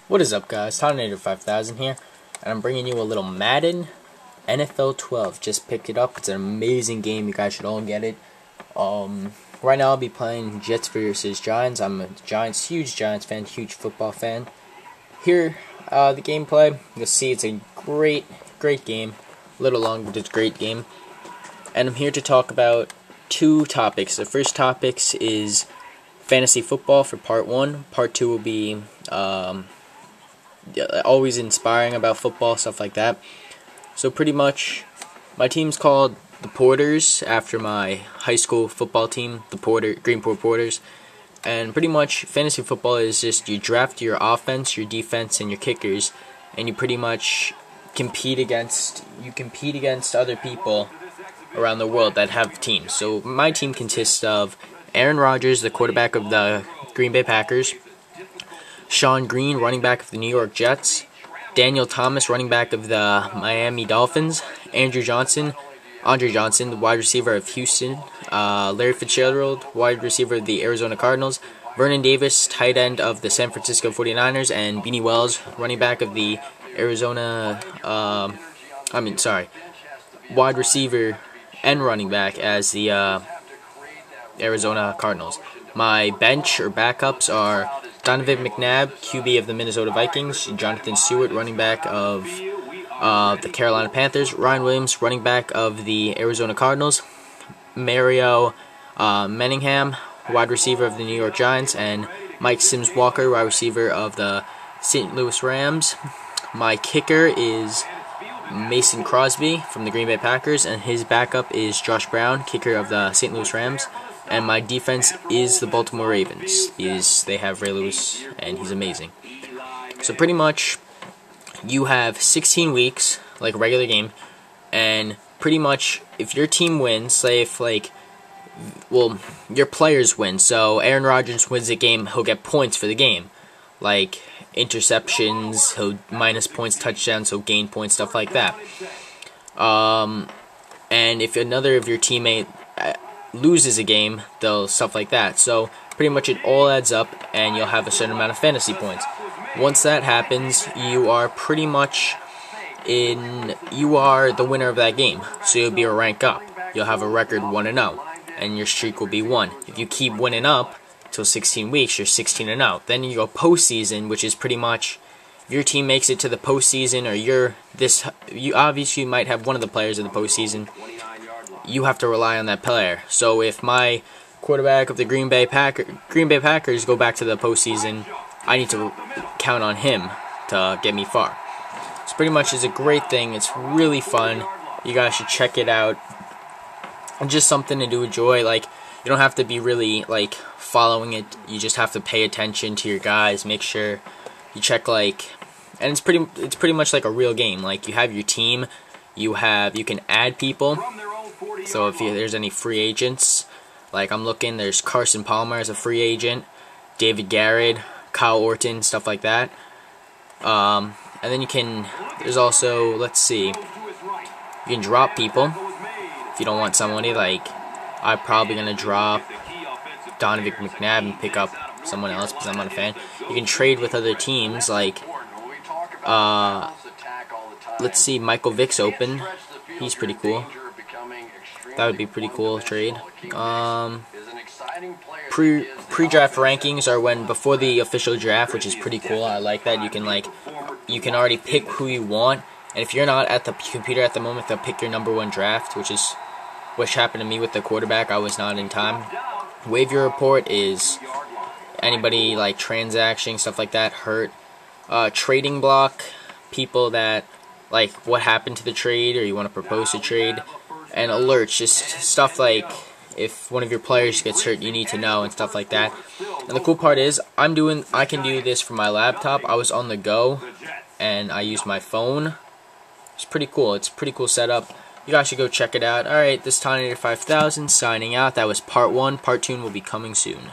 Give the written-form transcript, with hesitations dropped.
What is up, guys? Tornado 5000 here, and I'm bringing you a little Madden NFL 12. Just picked it up. It's an amazing game. You guys should all get it. Right now I'll be playing Jets versus Giants. I'm a huge Giants fan, huge football fan. Here, the gameplay. You'll see it's a great game. A little long, but it's a great game. And I'm here to talk about two topics. The first topic is fantasy football for part 1. Part 2 will be always inspiring about football, stuff like that. So pretty much, my team's called the Porters after my high school football team, the Greenport Porters. And pretty much, fantasy football is just you draft your offense, your defense, and your kickers, and you pretty much compete against other people around the world that have teams. So my team consists of Aaron Rodgers, the quarterback of the Green Bay Packers, Sean Green, running back of the New York Jets, Daniel Thomas, running back of the Miami Dolphins, Andre Johnson, the wide receiver of Houston, Larry Fitzgerald, wide receiver of the Arizona Cardinals, Vernon Davis, tight end of the San Francisco 49ers, and Beanie Wells, running back of the wide receiver and running back as the Arizona Cardinals. My bench or backups are Donovan McNabb, QB of the Minnesota Vikings, Jonathan Stewart, running back of the Carolina Panthers, Ryan Williams, running back of the Arizona Cardinals, Mario Manningham, wide receiver of the New York Giants, and Mike Sims-Walker, wide receiver of the St. Louis Rams. My kicker is Mason Crosby from the Green Bay Packers, and his backup is Josh Brown, kicker of the St. Louis Rams. And my defense is the Baltimore Ravens. They have Ray Lewis, and he's amazing. So pretty much, you have 16 weeks, like a regular game, and pretty much, if your team wins, say if your players win, so Aaron Rodgers wins the game, he'll get points for the game, like interceptions, he'll minus points, touchdowns, he'll gain points, stuff like that. And if another of your teammate loses a game, they'll stuff like that. So pretty much it all adds up, and you'll have a certain amount of fantasy points. Once that happens, you are pretty much you are the winner of that game. So you'll be a rank up. You'll have a record 1-0, and your streak will be 1. If you keep winning up till 16 weeks, you're 16-0. Then you go postseason, which is pretty much if your team makes it to the postseason, or you obviously might have one of the players in the postseason. You have to rely on that player. So if my quarterback of the Green Bay Packers go back to the postseason, I need to count on him to get me far. So pretty much it's a great thing. It's really fun. You guys should check it out. It's just something to enjoy. Like, you don't have to be really following it. You just have to pay attention to your guys. Make sure you check and it's pretty much like a real game. Like, you have your team. You can add people. So if there's any free agents, like I'm looking, there's Carson Palmer as a free agent, David Garrett, Kyle Orton, stuff like that. And then there's also, let's see, you can drop people if you don't want somebody. I'm probably going to drop Donovan McNabb and pick up someone else because I'm not a fan. You can trade with other teams, let's see, Michael Vick's open. He's pretty cool. That would be pretty cool trade. Pre-draft rankings are before the official draft, which is pretty cool. I like that. You can already pick who you want, and if you're not at the computer at the moment, they'll pick your #1 draft, which happened to me with the quarterback. I was not in time. Waiver report is anybody transacting, stuff like that, hurt. Trading block, people that what happened to the trade, or you want to propose a trade. And alerts, just stuff like if one of your players gets hurt, you need to know, and stuff like that. And the cool part is, I can do this from my laptop. I was on the go, and I used my phone. It's pretty cool. It's a pretty cool setup. You guys should go check it out. Alright, this is Tornado 5000 signing out. That was part 1. Part 2 will be coming soon.